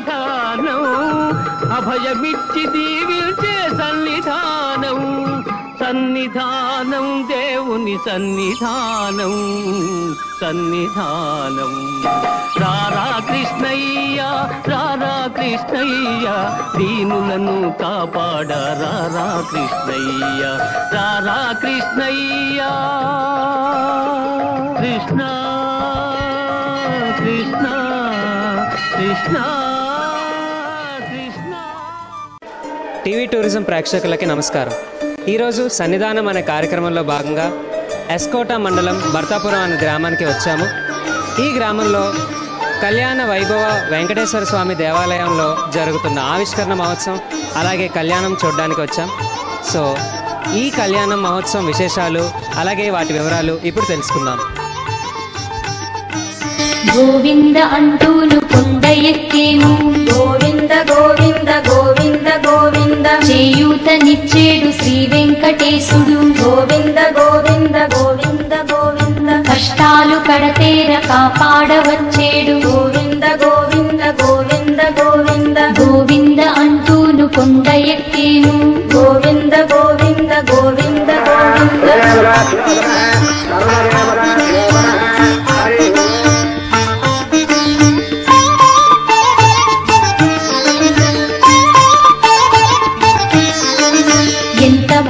సన్నిధానం అభయమిచ్చి దీవించే సన్నిధానం సన్నిధానం దేవుని సన్నిధానం సన్నిధానం రారా కృష్ణయ్య రారా కృష్ణయ్య దీనులను కాపాడ రారా కృష్ణయ్య రారా కృష్ణయ్య కృష్ణ కృష్ణ కృష్ణ కృష్ణ. టీవీ టూరిజం ప్రేక్షకులకి నమస్కారం. ఈరోజు సన్నిధానం అనే కార్యక్రమంలో భాగంగా ఎస్కోట మండలం భర్తాపురం అనే గ్రామానికి వచ్చాము. ఈ గ్రామంలో కళ్యాణ వైభవ వెంకటేశ్వర స్వామి దేవాలయంలో జరుగుతున్న ఆవిష్కరణ మహోత్సవం అలాగే కళ్యాణం చూడడానికి వచ్చాం. సో ఈ కళ్యాణం మహోత్సవం విశేషాలు అలాగే వాటి వివరాలు ఇప్పుడు తెలుసుకుందాం. గోవింద అంటూను కొండ ఎక్కేము గోవింద గోవింద గోవింద గోవింద చేయూతనిచ్చేడు శ్రీ వెంకటేశుడు గోవింద గోవింద గోవింద గోవింద కష్టాలు కడతేర కాపాడవచ్చేడు గోవింద గోవింద గోవింద గోవింద గోవింద అంటూను కొండ ఎక్కేము గోవింద గోవింద గోవింద గోవింద.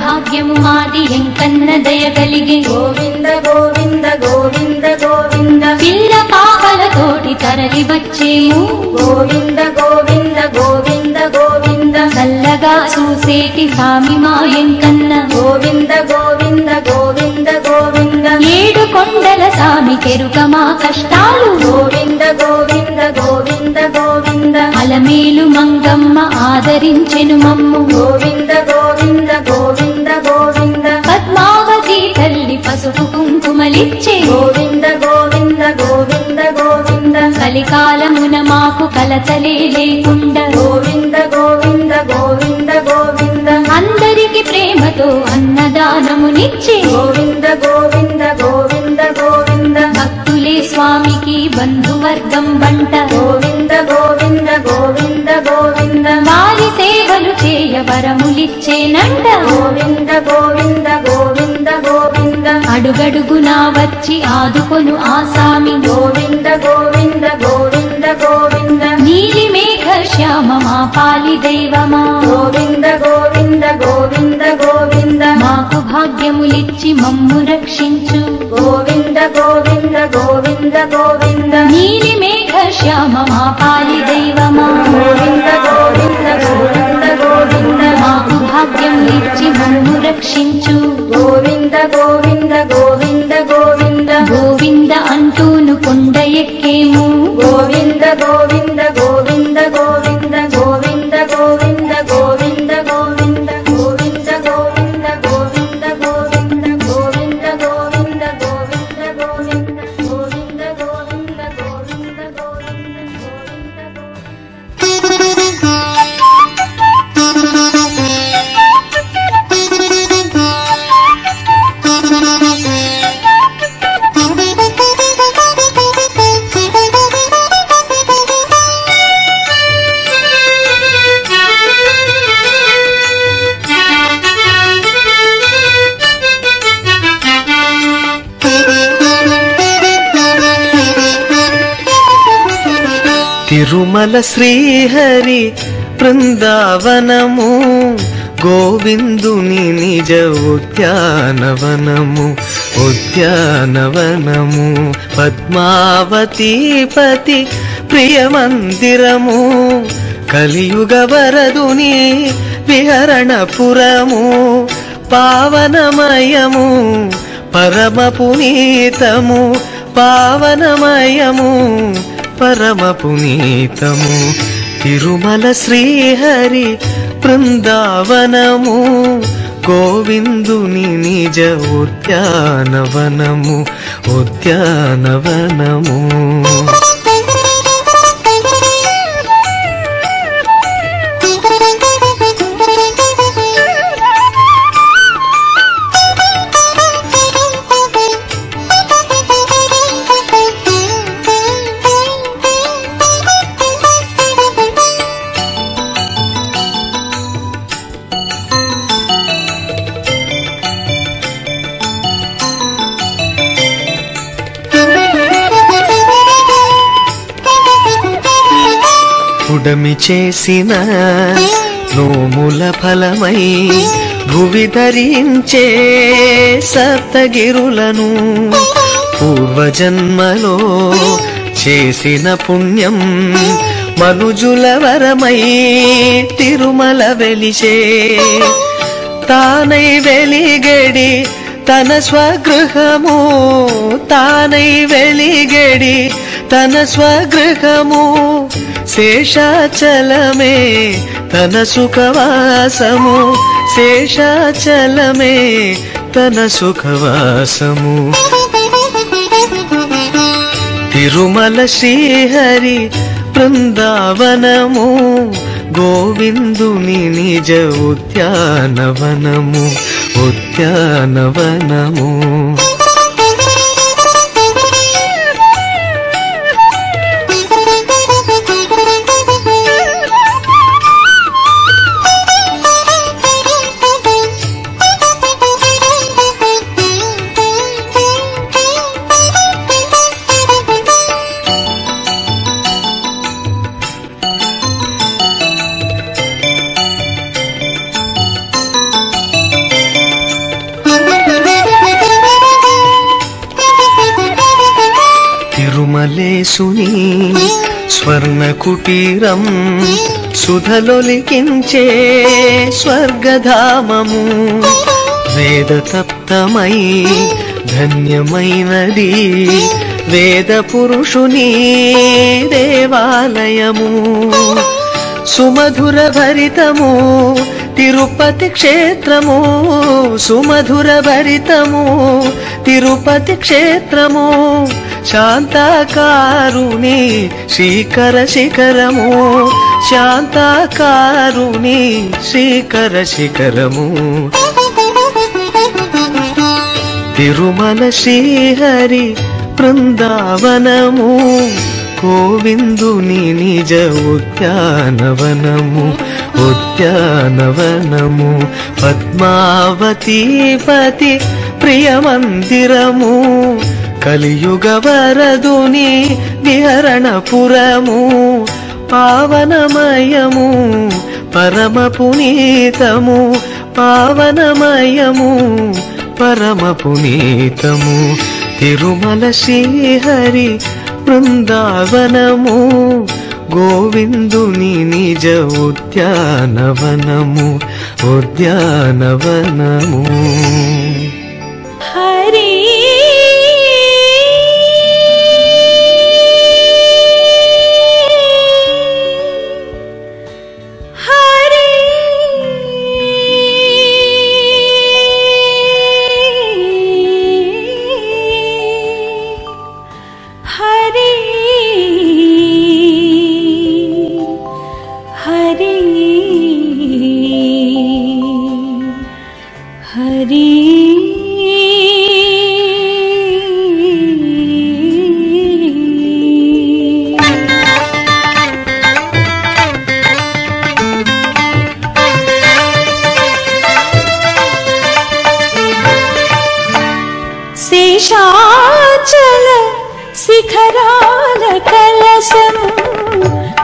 భాగ్యము మాది ఎంకన్న దయగలిగే గోవింద గోవింద గోవింద గోవింద పిల్ల పాపలతోటి తరలి వచ్చేము గోవింద గోవింద గోవింద గోవింద చల్లగా చూసేటి స్వామి మా ఎంకన్న గోవింద గోవింద గోవింద గోవింద ఏడు కొండల స్వామి కెరుక మా కష్టాలు గోవింద గోవింద గోవింద గోవింద అలమేలు మంగమ్మ ఆదరించెను మమ్ము గోవింద గోవింద గోవింద గోవింద పద్మావతి తల్లి పసుపు కుంకుమలిచ్చే గోవింద గోవింద గోవింద గోవింద కలికాలమున మాకు కలతలే లేకుండా గోవింద గోవింద గోవింద గోవింద అందరికి ప్రేమతో అన్నదానమునిచ్చే గోవింద గోవింద గోవింద గోవింద భక్తులే స్వామికి బంధువర్గం బంట గోవింద గోవింద గోవింద గోవింద వారి సేవలు చేయ వరములిచ్చేనంట గోవింద గోవింద గోవింద గోవింద అడుగడుగునా వచ్చి ఆదుకొను ఆసామి గోవింద గోవింద గోవింద గోవింద నీలి మేఘ శ్యామ మా పాలి దైవమా గోవింద గోవింద గోవింద గోవింద మాకు భాగ్యములిచ్చి మమ్ము రక్షించు గోవింద గోవింద గోవింద గోవింద నీలి మేఘ శ్యామ మా పాలి దైవమా గోవింద గోవింద గోవింద గోవింద మాకు భాగ్యములిచ్చి మమ్ము రక్షించు గోవింద గోవింద గోవింద గోవింద గోవింద అంటూను కొండ ఎక్కేము గోవింద గోవింద గోవింద గోవింద గోవింద గోవింద గోవింద గోవింద గోవింద గోవింద గోవింద గోవింద గోవింద గోవింద గోవింద గోవింద గోవింద గోవింద గోవింద తిరుమల శ్రీహరి బృందావనము గోవిందుని నిజ ఉద్యానవనము ఉద్యానవనము పద్మావతీపతి ప్రియమందిరము కలియుగ వరదుని విహరణపురము పావనమయము పరమ పునీతము పావనమయము పరమ పునీతము తిరుమల శ్రీహరి బృందావనము గోవిందుని నిజ ఉద్యానవనము ఉద్యానవనము పుడమి చేసిన నోముల ఫలమై భువి ధరించే సప్తగిరులను పూర్వజన్మలో చేసిన పుణ్యం మనుజుల వరమై తిరుమల వెలిసే తానై వెలిగడి తన స్వగృహము తానై వెలిగడి తన స్వగృహము శేషాచలమే తన సుఖవాసము శేషాచలమే తన సుఖవాసము తిరుమల శ్రీహరి బృందావనము గోవిందుని నిజ ఉద్యానవనము ఉద్యానవనము తిరుమలేశుని స్వర్ణ కుటీరం సుధలొలికించే స్వర్గధామము వేద తప్తమై ధన్యమైనది వేద పురుషుని దేవాలయము సుమధుర భరితము తిరుపతి క్షేత్రము సుమధుర భరితము తిరుపతి క్షేత్రము శాంతాకారుని శ్రీకర శిఖరము శాంతాకారుని శ్రీకర శిఖరము తిరుమల శ్రీహరి బృందావనము గోవిందుని నిజ ఉద్యానవనము ఉద్యానవనము పద్మావతీపతి ప్రియమందిరము కలియుగ వరదుని విహరణపురము పావనమయము పరమ పునీతము పావనమయము పరమ పునీతము తిరుమల శ్రీహరి బృందావనము గోవిందుని నిజ ఉద్యానవనము ఉద్యానవనము హరి శేషాచల శిఖరాల కలశము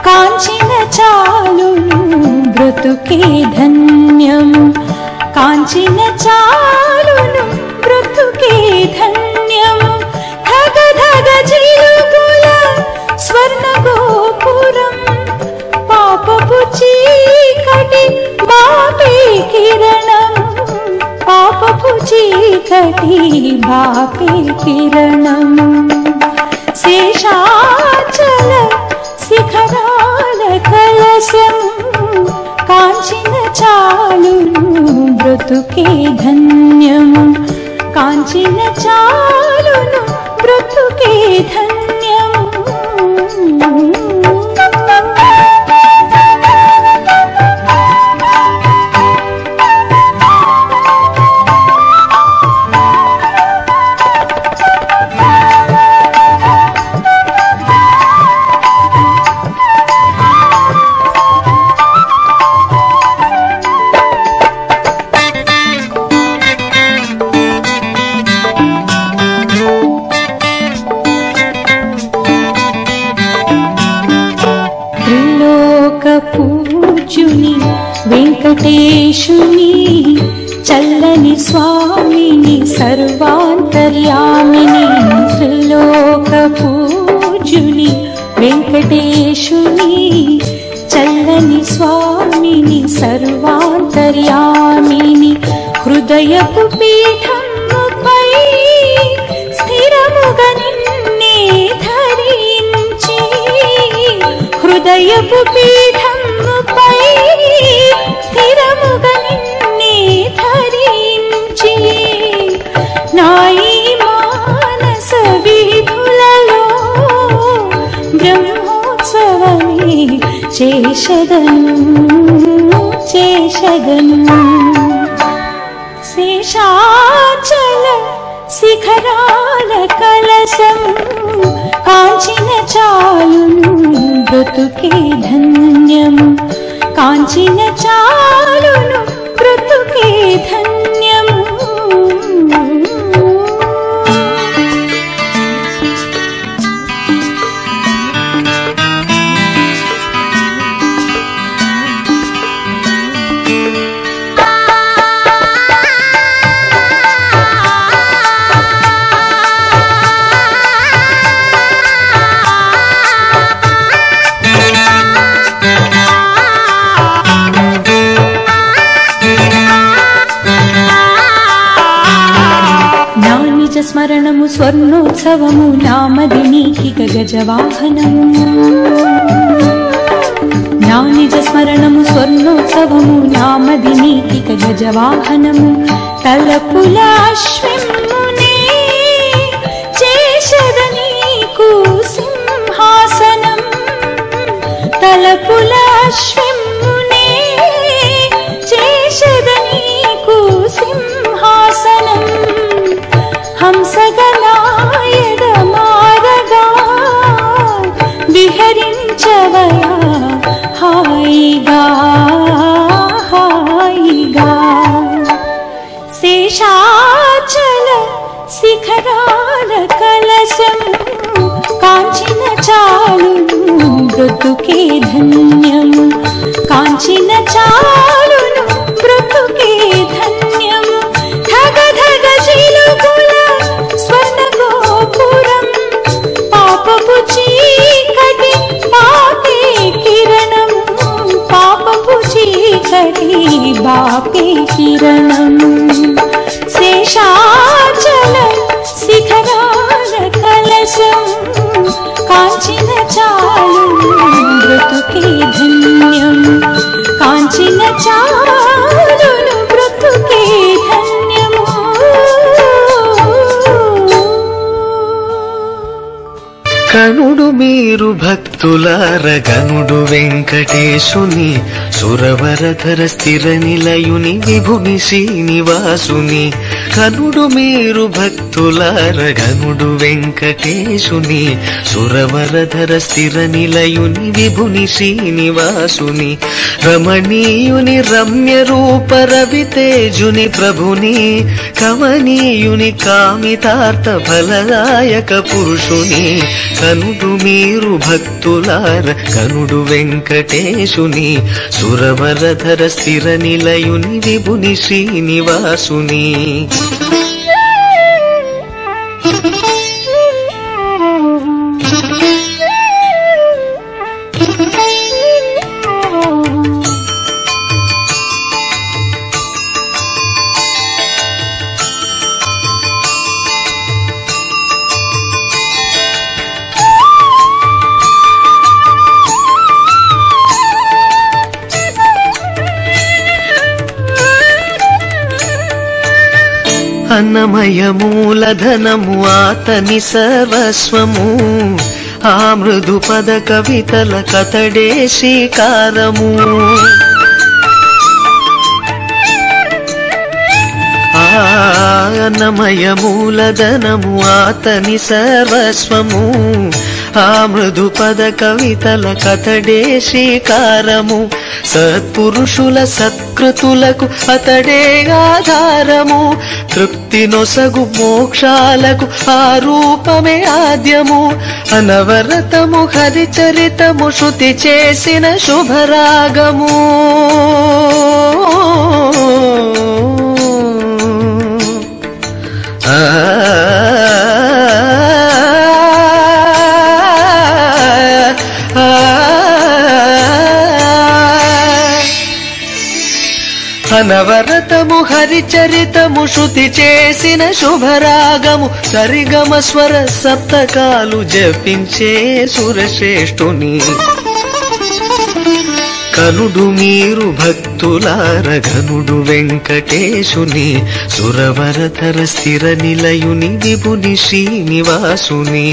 కాంచిన చాలును బ్రతుకే ధన్యము కాంచిన చాలును బ్రతుకే ధన్యము ధగ ధగ జిలుగుల స్వర్ణ గోపురం పాపపు చీకటి బాపే కిరణము పాపపు చీకటి బాపే కిరణము శేషాచల శిఖరాల కలశము కాంచిన చాలును బ్రతుకే ధన్యము కాంచిన చాలును బ్రతుకే ధన్యము చల్లని స్వామిని సర్వాంతర్యామిని త్రిలోక పూజుని వెంకటేశుని చల్లని స్వామిని సర్వాంతర్యామిని హృదయపు పీఠముపై స్థిరముగా నిన్నే ధరించి హృదయపు పీఠముపై స్థిరముగా నిన్నే ధరించి నాయి మానస వీధులలో బ్రహ్మోత్సవమే చేషదను శేషాచల శిఖరాల కలశం కాంచిన చాలును బ్రతుకే ధన్యము కాంచిన చాలును బ్రతుకే ధన్యము స్మరణము స్వర్ణోత్సవము నామది నీకిక గజవాహనము నా నిజ స్మరణము స్వర్ణోత్సవము నామది నీకిక గజవాహనము తలపుల అశ్వమునే చేషద నీకు సింహాసనం తలపుల అశ్వమునే చేషద నీకు సింహాసనం హంసగనాయడ మారగా విహరించవయా హాయిగా హాయిగా శేషాచల శిఖరాల కలశం కాంచిన చాలును బ్రతుకే ధన్యము కాంచిన చాలును బ్రతుకే ధన్యము ధగ ధగ చిలుకుల స్వర్ణ గోపురం పాపపు చీకటి బాపే కిరణము పాపపు చీకటి బాపే కిరణము శేషాచల శిఖరాల కలశం కాంచిన చాలును బ్రతుకే ధన్యము కాంచిన చాలును బ్రతుకే ధన్యము కనుడు మీరు భక్తులార గనుడు వెంకటేశుని సురవరధర స్థిర నిలయుని విభుని శ్రీనివాసుని కనుడు మీరు భక్తులార గనుడు వెంకటేశుని సురవరధర స్థిర నిలయుని విభుని శ్రీనివాసుని రమణీయుని రమ్య రూప రవితేజుని ప్రభుని కమనీయుని కామితార్థ ఫలదాయక పురుషుని కనుడు మీరు భక్తులార కనుడు వెంకటేశుని సురవరధర స్థిర నిలయుని విభుని శ్రీనివాసుని అన్నమయ మూలధనము ఆతని సర్వస్వము ఆ మృదు పద కవితల కతడే శ్రీకారము అన్నమయ మూలధనము ఆతని సర్వస్వము ఆ మృదు పద కవితల కతడే శ్రీకారము సత్పురుషుల సత్కృతులకు అతడే ఆధారము తృప్తి నొసగు మోక్షాలకు ఆ రూపమే ఆద్యము అనవరతము హరిచరితము శృతి చేసిన శుభరాగము సతతము హరిచరితము శృతి చేసిన శుభరాగము సరిగమ స్వర సప్తకాలు జపించే సురశ్రేష్ఠుని కనుడు మీరు భక్తులార ఘనుడు వెంకటేశుని సురవరధర స్థిర నిలయుని విభుని శ్రీనివాసుని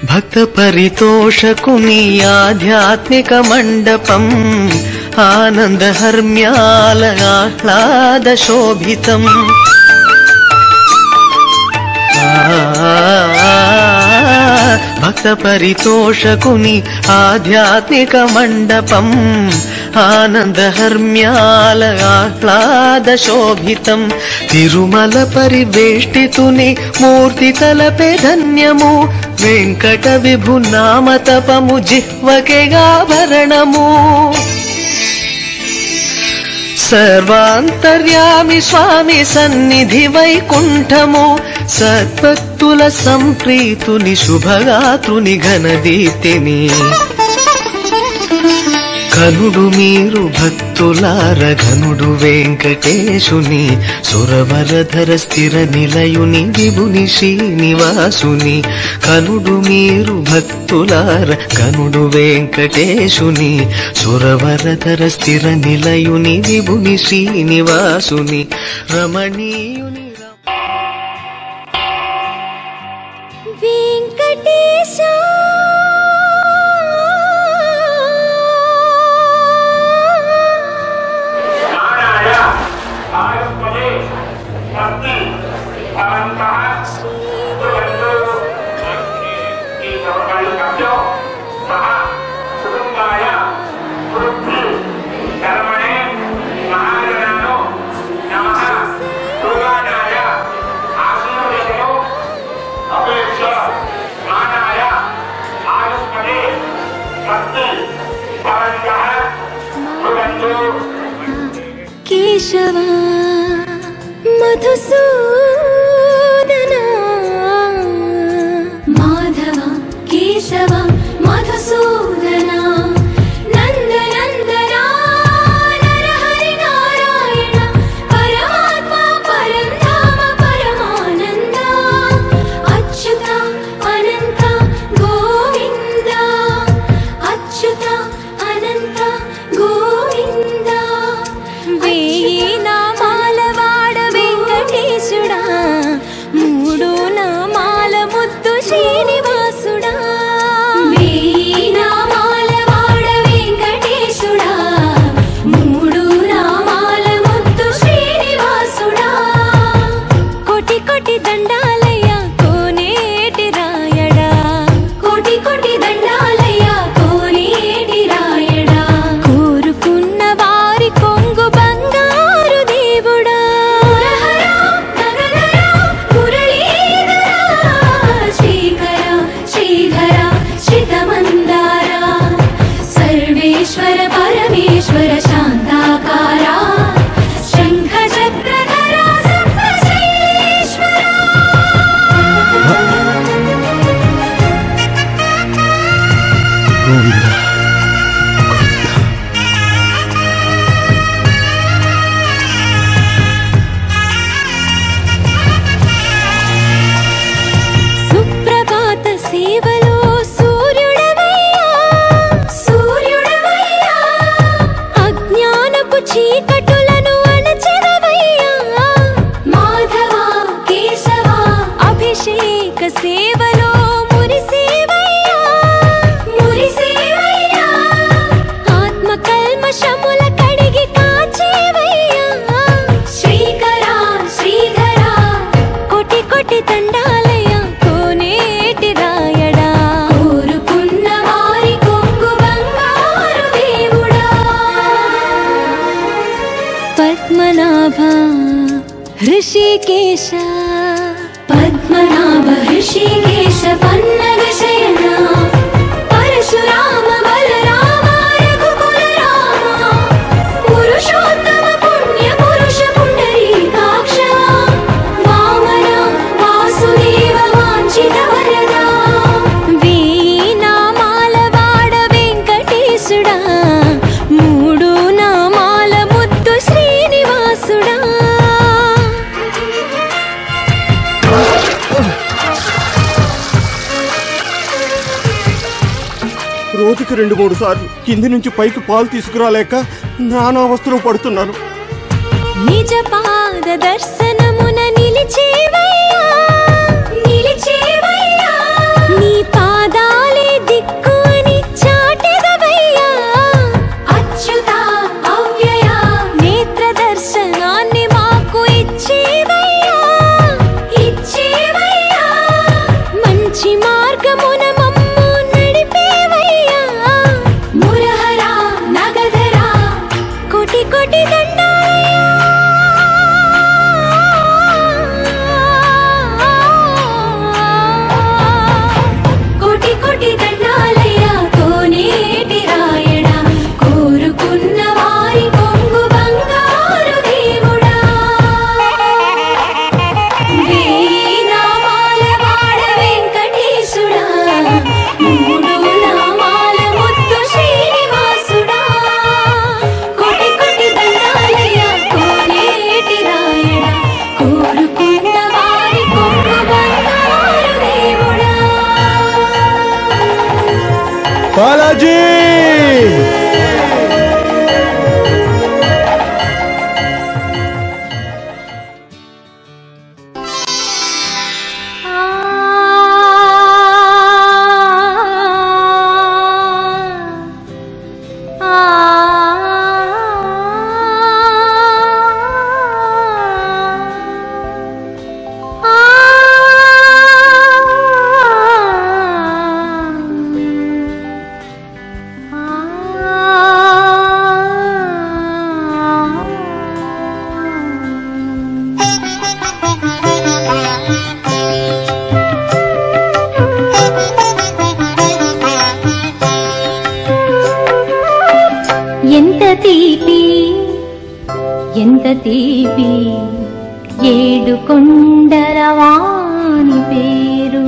భక్త పరితోషకుని ఆధ్యాత్మిక మండపం ఆనంద హర్మ్యాల ఆహ్లాద శోభితం భక్త పరితోషకుని ఆధ్యాత్మిక మండపం ఆనంద హర్మ్యాల ఆహ్లాద శోభితం తిరుమల పరివేష్టితుని మూర్తి తలపే ధన్యము వెంకట విభు నామ తపము జిహ్వకెగాభరణము సర్వాంతర్యామి స్వామి సన్నిధి వైకుంఠము సద్భక్తుల సంప్రీతుని శుభగాత్రుని ఘనదీప్తిని కనుడు మీరు భక్తులార ఘనుడు వెంకటేశుని సురవరధర స్థిర నిలయుని విభుని శ్రీనివాసుని కనుడు మీరు భక్తులార ఘనుడు వెంకటేశుని సురవరధర స్థిర నిలయుని విభుని శ్రీనివాసుని రమణీయుని వెంకటేశ కేశవ మధుసూదన మాధవ కేశవ మధుసూదన నందనందన నరహరి నారాయణ పరమాత్మ పరంధామ పరమానంద అచ్యుత అనంత గోవింద అచ్యుత అనంత గోవింద వేయి నామాల వాడ వెంకటేశుడా మూడు నామాల ముద్దు శ్రీనివాసుడా వేయి ऋषिकेश पद्मनाभ ऋषिकेश पन्नग शयना परशुराम बलराम रघुकुल राम पुरुषोत्तम पुण्य पुरुष पुंडरीकाक्ष वामन वासुदेव वांछित वरदा वीणामाल वाड वेंकटेशुडा मूडु नामाल मुद्दु श्रीनिवासुडा రోజుకి 2-3 సార్లు కింది నుంచి పైకి పాలు తీసుకురాలేక నానావస్థలు పడుతున్నాను. నిజ పాద దర్శనమున నిలిచేవయ్యా నిలిచేవయ్యా నీ పాదాలే దిక్కు అని చాటెదవయ్యా అచ్యుత అవ్యయ నేత్ర దర్శనాన్ని మాకు ఇచ్చేవయ్యా ఇచ్చేవయ్యా మంచి మార్గమున మమ్ము నడిపేవయ్యా మురహరా నగధరా కోటి కోటి దండాలయ్యా కోటి కోటి దండాలయ్యా కోనేటి రాయడా కోరుకున్న వారి కొంగు బంగారు దేవుడా వేనామాల వాడ వెంకటేశుడా మూడు నామాల ముద్దు శ్రీనివాసుడా కోటి కోటి దండాలయ్యా కోనేటి రాయడా కోరుకున్న వారి కొంగు బంగారు దేవుడా బాలాజీ ఎంత తీపి ఎంత తీపి ఏడు కొండలవాని పేరు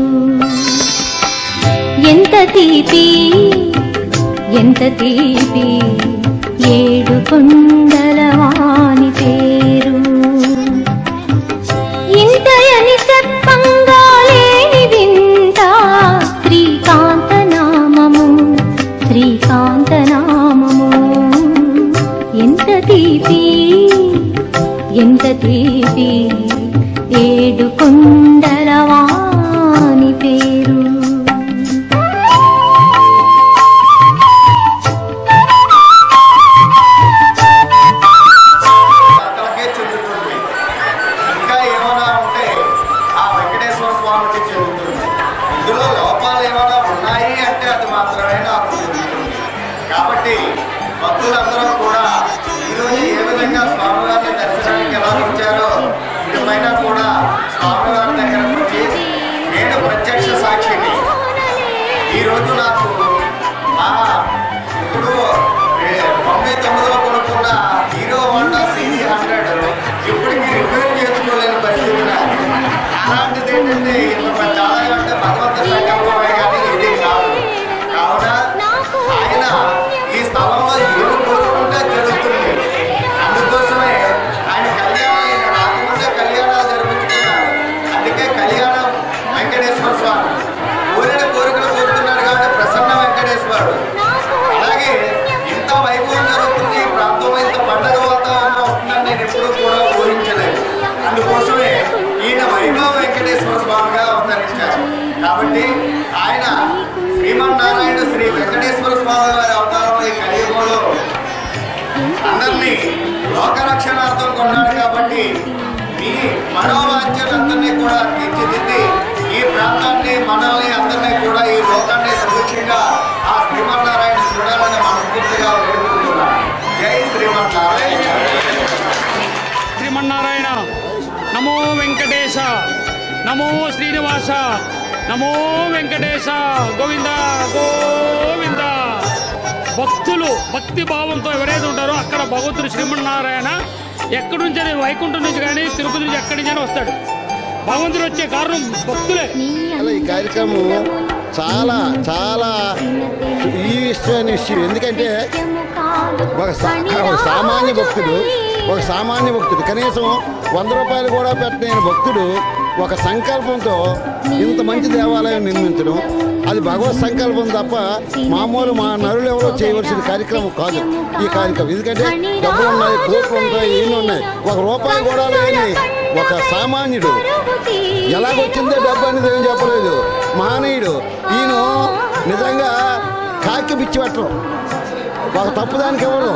ఎంత తీపి ఎంత తీపి ఏడు కొండలవాని పేరు ఇంతయని చెప్పంగా లేని వింత శ్రీకాంత నామము శ్రీకాంత నామము ఎంత తీపి ఎంత తీపి ఏడు కొండలవాని పేరు అక్కడికే చెందుతుంది. ఇంకా ఏమైనా ఉంటే ఆ వెంకటేశ్వర స్వామికి చెందుతుంది. ఇందులో లోపాలు ఏమైనా ఉన్నాయి అంటే అది మాత్రమే నాకు చెందుతుంది. కాబట్టి భక్తులందరూ కూడా ఈరోజు ఏ విధంగా స్వామివారిని దర్శనానికి ఎలా వచ్చారో ఇటుపైన కూడా స్వామివారి దగ్గర వచ్చి నేను ప్రత్యక్ష సాక్షిని. ఈరోజు నాకు ఇప్పుడు 99లో కొనుక్కున్న హీరో హోండా CC100 ఇప్పటికీ రిపేర్ చేసుకోలేని పరిస్థితి నాది. అలాంటిది ఏంటంటే చాలా అంటే భగవంతుడి సంకల్పమే కానీ ఇది కాదు. కావున ఆయన ఈ స్థలంలో ఏమి కోరుకుంటే జరుగుతుంది. అందుకోసమే ఆయన కళ్యాణం రాకముందే కళ్యాణాలు జరిపించుకున్నారు. అందుకే కళ్యాణం వెంకటేశ్వర స్వామి కోరిన కోరికలు కోరుతున్నారు కాబట్టి ప్రసన్న వెంకటేశ్వరుడు. అలాగే ఇంత వైభవం జరుగుతుంది ఈ ప్రాంతంలో, ఇంత పండగ వాతావరణం వస్తుందని నేను ఎప్పుడూ కూడా ఊహించలేదు. అందుకోసమే ఈయన వైభవ వెంకటేశ్వర స్వామిగా అవతరించారు. కాబట్టి ఆయన శ్రీమన్నారాయణ శ్రీ వెంకటేశ్వర స్వామి వారి అవతారంలో ఈ కలియుగంలో అందరినీ లోకరక్షణార్థం కొన్నాడు. కాబట్టి మీ మనోవాంఛలందరినీ కూడా తీర్చిదిద్ది ఈ ప్రాంతాన్ని మనల్ని అందరినీ కూడా ఈ లోకాన్ని సురక్షంగా ఆ శ్రీమన్నారాయణ చూడాలని మనస్ఫూర్తిగా వేడుకుంటున్నాను. జై శ్రీమన్నారాయణ. శ్రీమన్నారాయణ నమో వెంకటేశ, నమో శ్రీనివాస, నమో వెంకటేశ, గోవింద గోవింద. భక్తులు భక్తి భావంతో ఎవరైతే ఉంటారో అక్కడ భగవంతుడు శ్రీమన్నారాయణ ఎక్కడి నుంచి వైకుంఠం నుంచి కానీ తిరుపతి నుంచి ఎక్కడి నుంచి వస్తాడు. భగవంతుడు వచ్చే కారణం భక్తులే. ఈ కార్యక్రమం చాలా చాలా ఈ విషయం. ఎందుకంటే ఒక సామాన్య భక్తుడు కనీసం 100 రూపాయలు కూడా పెట్టలేని భక్తుడు ఒక సంకల్పంతో ఇంత మంచి దేవాలయం నిర్మించడం, అది భగవత్ సంకల్పం తప్ప మామూలు మా నరులు ఎవరో చేయవలసిన కార్యక్రమం కాదు ఈ కార్యక్రమం. ఎందుకంటే డబ్బులు ఉన్నాయి, కోట్లు ఉంటాయి, ఏమి ఉన్నాయి, 1 రూపాయి కూడా లేని ఒక సామాన్యుడు ఎలాగొచ్చిందో డబ్బు అనేది ఏం చెప్పలేదు. మహనీయుడు ఈయన నిజంగా కాకి పిచ్చి పట్టడం, ఒక తప్పుదానికి ఇవ్వడం,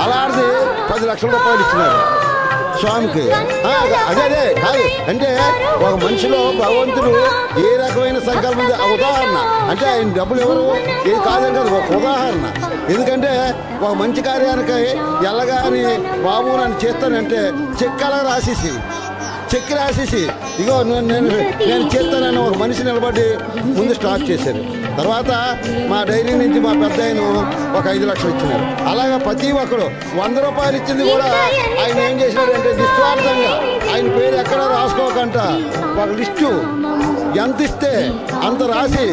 అలాంటిది 10 లక్షల రూపాయలు ఇచ్చినారు స్వామికి. అదే కాదు అంటే ఒక మనిషిలో భగవంతుడు ఏ రకమైన సంకల్పం, ఉదాహరణ అంటే ఆయన డబ్బులు ఎవరు ఏది కాదని కాదు, ఒక ఉదాహరణ. ఎందుకంటే ఒక మంచి కార్యానికి ఎల్లగాని బాబు నన్ను చేస్తానంటే చెక్ రాసేసి ఇగో నేను చేస్తానని ఒక మనిషి నిలబడి ముందు స్టార్ట్ చేశారు. తర్వాత మా డైరీ నుంచి మా పెద్ద ఒక 5 లక్షలు ఇచ్చినారు. అలాగే ప్రతి ఒక్కరు 100 రూపాయలు ఇచ్చింది కూడా ఆయన ఏం చేసినారంటే నిస్వార్థంగా ఆయన పేరు ఎక్కడ రాసుకోకుండా ఒక లిస్టు ఎంత ఇస్తే అంత రాసి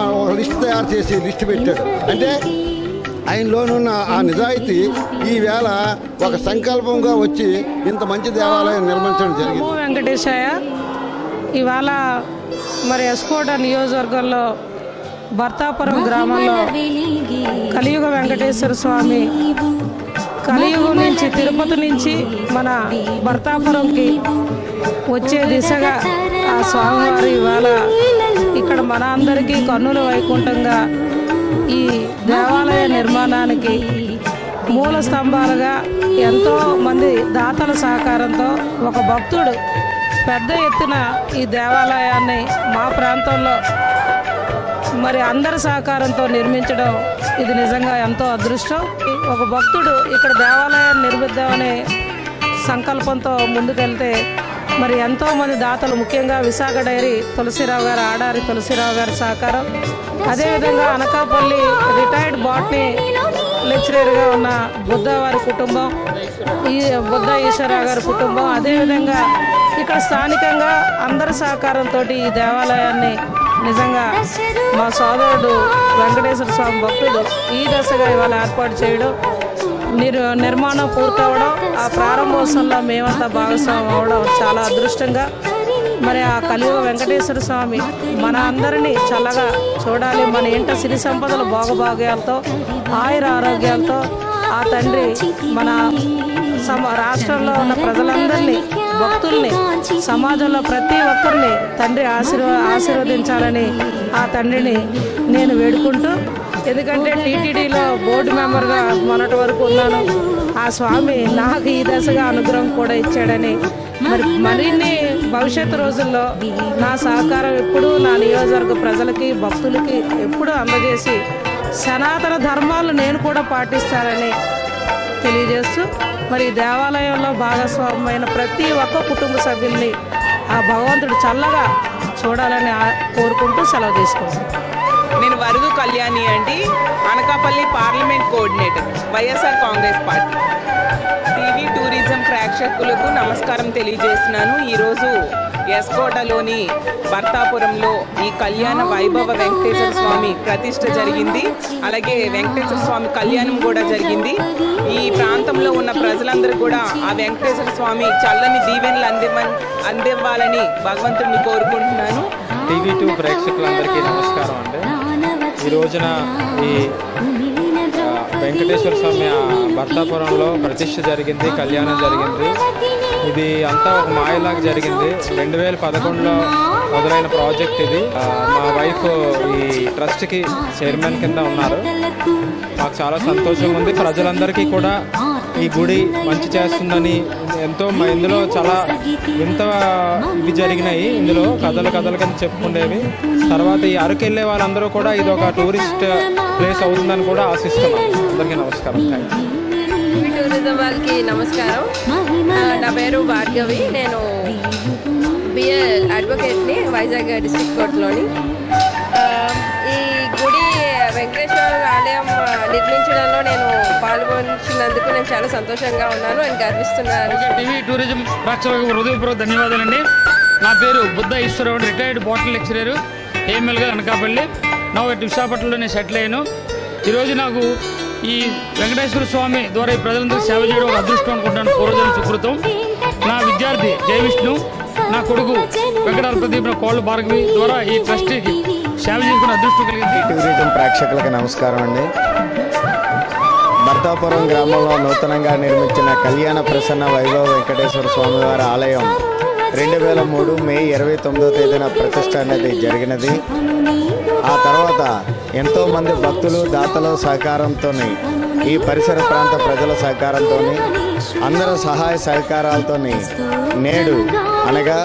ఒక లిస్టు తయారు చేసి లిస్టు పెట్టాడు. అంటే ఆయనలోనున్న ఆ నిజాయితీ ఈవేళ ఒక సంకల్పంగా వచ్చి ఇంత మంచి దేవాలయం నిర్మించడం జరిగింది. వెంకటేశయ్య ఇవాళ మరి ఎస్కోట నియోజకవర్గంలో భర్తాపురం గ్రామంలో కలియుగ వెంకటేశ్వర స్వామి కలియుగం నుంచి తిరుపతి నుంచి మన భర్తాపురంకి వచ్చే దిశగా ఆ స్వామివారు ఇవాళ ఇక్కడ మన అందరికీ కన్నుల వైకుంఠంగా ఈ దేవాలయ నిర్మాణానికి మూల స్తంభాలుగా ఎంతో మంది దాతల సహకారంతో ఒక భక్తుడు పెద్ద ఎత్తున ఈ దేవాలయాన్ని మా ప్రాంతంలో మరి అందరి సహకారంతో నిర్మించడం ఇది నిజంగా ఎంతో అదృష్టం. ఒక భక్తుడు ఇక్కడ దేవాలయాన్ని నిర్మిద్దామనే సంకల్పంతో ముందుకెళ్తే మరి ఎంతోమంది దాతలు, ముఖ్యంగా విశాఖ డైరీ తులసిరావు గారు, ఆడారి తులసిరావు గారి సహకారం, అదేవిధంగా అనకాపల్లి రిటైర్డ్ బాటనీ లెక్చరర్గా ఉన్న బుద్ధ వారి కుటుంబం, ఈ బుద్ధ ఈశ్వరరావు గారి కుటుంబం, అదేవిధంగా ఇక్కడ స్థానికంగా అందరి సహకారంతో ఈ దేవాలయాన్ని నిజంగా మా సోదరుడు వెంకటేశ్వర స్వామి భక్తుడు ఈ దశగా ఇవాళ ఏర్పాటు చేయడం, నిర్మాణం పూర్తవడం, ఆ ప్రారంభోత్సవంలో మేమంతా భాగస్వామ్యం అవడం చాలా అదృష్టంగా. మరి ఆ కలియుగ వెంకటేశ్వర స్వామి మన అందరినీ చల్లగా చూడాలి, మన ఇంట సిరి సంపదల భోగభాగ్యాలతో ఆయుర ఆరోగ్యాలతో ఆ తండ్రి మన రాష్ట్రంలో ఉన్న ప్రజలందరినీ, భక్తుల్ని, సమాజంలో ప్రతి ఒక్కరిని తండ్రి ఆశీర్వదించాలని ఆ తండ్రిని నేను వేడుకుంటూ, ఎందుకంటే టీటీడీలో బోర్డు మెంబర్గా మొన్నటి వరకు ఉన్నాను, ఆ స్వామి నాకు ఈ దశగా అనుగ్రహం కూడా ఇచ్చాడని మరిన్ని భవిష్యత్తు రోజుల్లో నా సహకారం ఎప్పుడూ నా నియోజకవర్గ ప్రజలకి, భక్తులకి ఎప్పుడూ అందజేసి సనాతన ధర్మాలు నేను కూడా పాటిస్తానని తెలియజేస్తూ, మరి దేవాలయంలో భాగస్వామ్యమైన ప్రతి ఒక్క కుటుంబ సభ్యుల్ని ఆ భగవంతుడు చల్లగా చూడాలని కోరుకుంటూ సెలవు తీసుకుంటాను. నేను వరదు కళ్యాణి అండి, Anakapalli parliament coordinator, YSR Congress party. TV tourism ప్రేక్షకులకు నమస్కారం తెలియజేస్తున్నాను. ఈరోజు ఎస్కోటలోని భర్తాపురంలో ఈ కళ్యాణ వైభవ వెంకటేశ్వర స్వామి ప్రతిష్ఠ జరిగింది. అలాగే వెంకటేశ్వర స్వామి కళ్యాణం కూడా జరిగింది. ఈ ప్రాంతంలో ఉన్న ప్రజలందరూ కూడా ఆ వెంకటేశ్వర స్వామి చల్లని దీవెనలు అందివ్వాలని భగవంతుడిని కోరుకుంటున్నాను. టీవీ2 ప్రేక్షకులందరికీ నమస్కారం అండి. ఈ రోజున ఈ వెంకటేశ్వర స్వామి భర్తాపురంలో ప్రతిష్ఠ జరిగింది, కళ్యాణం జరిగింది. ఇది అంతా ఒక మాయలాగా జరిగింది. 2011లో మొదలైన ప్రాజెక్ట్ ఇది. మా వైఫ్ ఈ ట్రస్ట్కి చైర్మన్ కింద ఉన్నారు. మాకు చాలా సంతోషంగా ఉంది. ప్రజలందరికీ కూడా ఈ గుడి మంచి చేస్తుందని ఎంతో ఇందులో చాలా వింత ఇవి జరిగినాయి. ఇందులో కథలు కింద చెప్పుకునేవి. తర్వాత ఈ అరకు వెళ్ళే వాళ్ళందరూ కూడా ఇది ఒక టూరిస్ట్ ప్లేస్ అవుతుందని కూడా ఆశిస్తున్నాం. అందరికీ నమస్కారం. టూరిజం వాళ్ళకి నమస్కారం. నా పేరు భార్గవి. నేను బిఏ అడ్వకేట్ని వైజాగ్ డిస్ట్రిక్ట్ కోర్టులోని. ఈ గుడి వెంకటేశ్వర ఆలయం నిర్మించడంలో నేను పాల్గొంచినందుకు నేను చాలా సంతోషంగా ఉన్నాను అని గర్విస్తున్నాను. టీవీ టూరిజం ప్రేక్షకులకు హృదయపూర్వక ధన్యవాదాలండి. నా పేరు బుద్ధ ఈశ్వరరావు, రిటైర్డ్ బాటల్ లెక్చరర్, ఏఎంఎల్గా అనకాపల్లి. నా విశాఖపట్నంలో నేను సెటిల్ అయ్యాను. ఈరోజు నాకు ఈ వెంకటేశ్వర స్వామి ద్వారా ఈ ప్రజలందరికీ సేవ చేయడం ఒక అదృష్టం అనుకుంటాను, పూర్వజన్మ సుకృతం. నా విద్యార్థి జయ విష్ణు, నా కొడుకు వెంకటాల ప్రదీప్, నా కోళ్ళ భార్గవి ద్వారా ఈ ట్రస్టీకి సేవ చేసుకునే అదృష్టం కలిగింది. టూరిజం ప్రేక్షకులకు నమస్కారం అండి. భర్తాపురం గ్రామంలో నూతనంగా నిర్మించిన కళ్యాణ ప్రసన్న వైభవ వెంకటేశ్వర స్వామివారి ఆలయం 2003 మే 29వ తేదీన ప్రతిష్ట అనేది జరిగినది. ఆ తర్వాత ఎంతోమంది భక్తులు దాతల సహకారంతో, ఈ పరిసర ప్రాంత ప్రజల సహకారంతో, అందరి సహాయ సహకారాలతో నేడు అనగా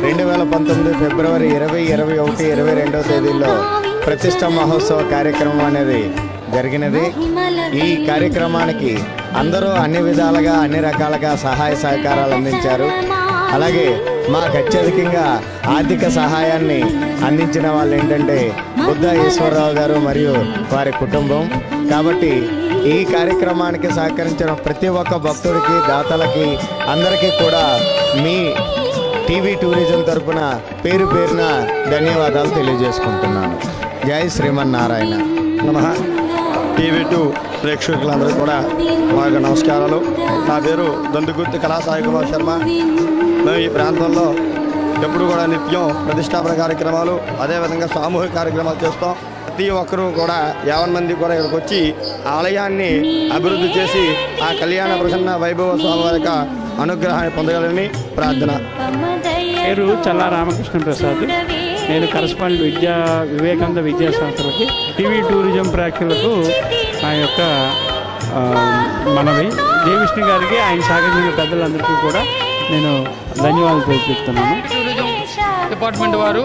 2019 ఫిబ్రవరి 20, 21, 22వ తేదీల్లో ప్రతిష్ట మహోత్సవ కార్యక్రమం అనేది జరిగినది. ఈ కార్యక్రమానికి అందరూ అన్ని విధాలుగా అన్ని రకాలుగా సహాయ సహకారాలు అందించారు. అలాగే మాకు అత్యధికంగా ఆర్థిక సహాయాన్ని అందించిన వాళ్ళు ఏంటంటే బుద్ధ ఈశ్వరరావు గారు మరియు వారి కుటుంబం. కాబట్టి ఈ కార్యక్రమానికి సహకరించిన ప్రతి ఒక్క భక్తుడికి, దాతలకి, అందరికీ కూడా మీ టీవీ టూరిజం తరపున పేరు పేరున ధన్యవాదాలు తెలియజేసుకుంటున్నాను. జై శ్రీమన్నారాయణ. నమః. టీవీ2 ప్రేక్షకులందరూ కూడా మాకు నమస్కారాలు. నా పేరు దందుగుర్తి కళాసాయి కుమార్ శర్మ. మేము ఈ ప్రాంతంలో ఎప్పుడు కూడా నిత్యం ప్రతిష్టాపన కార్యక్రమాలు, అదేవిధంగా సామూహిక కార్యక్రమాలు చేస్తాం. ప్రతి ఒక్కరూ కూడా 50 మంది కూడా ఇక్కడికి వచ్చి ఆలయాన్ని అభివృద్ధి చేసి ఆ కళ్యాణ ప్రసన్న వైభవ స్వామి యొక్క అనుగ్రహాన్ని పొందగలని ప్రార్థన. పేరు చల్లా రామకృష్ణ ప్రసాద్. నేను కరస్పాండెంట్ వివేకానంద విద్యా సంస్థలకి టీవీ టూరిజం ప్రేక్షకులకు నా యొక్క మనవి. దేవిష్ణు గారికి, ఆయన సహకరించిన పెద్దలందరికీ కూడా నేను ధన్యవాదాలు తెలుపుతున్నాను. టూరిజం డిపార్ట్మెంట్ వారు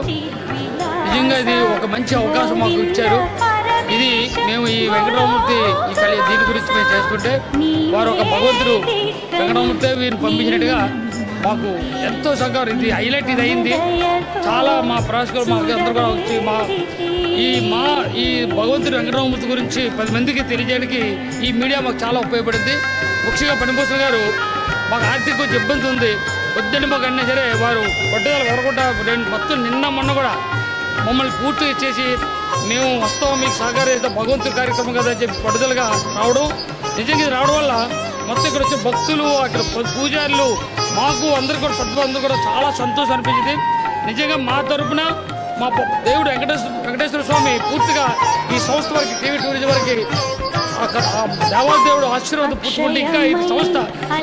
నిజంగా ఇది ఒక మంచి అవకాశం మాకు ఇచ్చారు. ఇది మేము ఈ వెంకటరామూర్తి దీని గురించి మేము చేస్తుంటే వారు ఒక భగవంతుడు వెంకటరామూర్తి వీరిని పంపించినట్టుగా మాకు ఎంతో సహకారం. ఇది హైలైట్ ఇది అయింది. చాలా మా ప్రేక్షకులు మాకు అందరూ కూడా వచ్చి ఈ భగవంతుడు వెంకటరామూర్తి గురించి 10 మందికి తెలియజేయడానికి ఈ మీడియా మాకు చాలా ఉపయోగపడింది. ముఖ్యంగా పనిపోసిన గారు మాకు ఆర్థిక కొంచెం ఇబ్బంది ఉంది, వద్దని మాకు అన్నా సరే వారు పట్టుదల వరకుండా మొత్తం నిన్న మొన్న కూడా మమ్మల్ని పూర్తిగా చేసి మేము వస్తాం, మీకు సహకారం చేస్తాం, భగవంతుడి కార్యక్రమం కదా అని చెప్పి పట్టుదలగా రావడం. నిజంగా ఇది రావడం వల్ల మొత్తం ఇక్కడ వచ్చే భక్తులు, అక్కడ పూజారులు, మాకు అందరూ కూడా అందరూ కూడా చాలా సంతోషం అనిపించింది. నిజంగా మా తరఫున మా దేవుడు వెంకటేశ్వర స్వామి పూర్తిగా ఈ సంస్థ వారికి, టీవీ టూరిజం వారికి దేవాదేవుడు ఆశీర్వాదం పుచ్చుకుంటే ఇంకా ఈ సంస్థ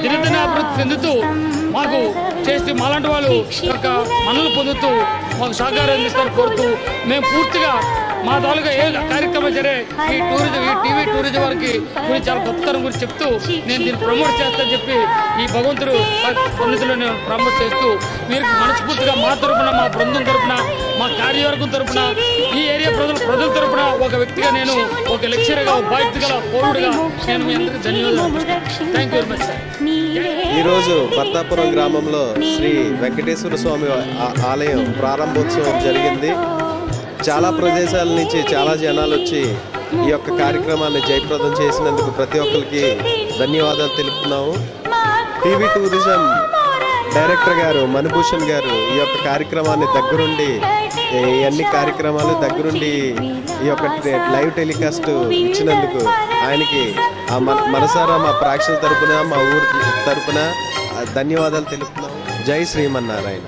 దినదిన అభివృద్ధి చెందుతూ మాకు చేస్తే మాలాంటి వాళ్ళు యొక్క మనలు పొందుతూ మాకు సహకారం అందిస్తారని కోరుతూ మేము పూర్తిగా మా తాలూకా ఏ కార్యక్రమం సరే ఈ టీవీ టూరిజం వారికి గురించి చాలా గొప్పతనం గురించి చెప్తూ నేను దీన్ని ప్రమోట్ చేస్తానని చెప్పి ఈ భగవంతుడు సన్నిధిలో నేను ప్రమోట్ చేస్తూ మీరు మనస్ఫూర్తిగా మా తరఫున, మా బృందం తరఫున, మా కార్యవర్గం తరఫున, ఈ ఏరియా ప్రజల తరఫున ఒక వ్యక్తిగా నేను ఒక లెక్చరర్గా, బాధ్యత గల పౌరుడిగా నేను మీ అందరికీ ధన్యవాదాలు. Thank you very much sir. ఈరోజు భర్తాపురం గ్రామంలో శ్రీ వెంకటేశ్వర స్వామి ఆలయం ప్రారంభోత్సవం జరిగింది. చాలా ప్రదేశాల నుంచి చాలా జనాలు వచ్చి ఈ యొక్క కార్యక్రమాన్ని జయప్రదం చేసినందుకు ప్రతి ఒక్కరికి ధన్యవాదాలు తెలుపుతున్నాము. టీవీ టూరిజం డైరెక్టర్ గారు మణిభూషణ్ గారు ఈ యొక్క కార్యక్రమాన్ని దగ్గరుండి, అన్ని కార్యక్రమాలు దగ్గరుండి ఈ యొక్క లైవ్ టెలికాస్ట్ ఇచ్చినందుకు ఆయనకి మనసారా మా ప్రేక్షకుల తరపున, మా ఊరి తరపున ధన్యవాదాలు తెలుపుతున్నాము. జై శ్రీమన్నారాయణ.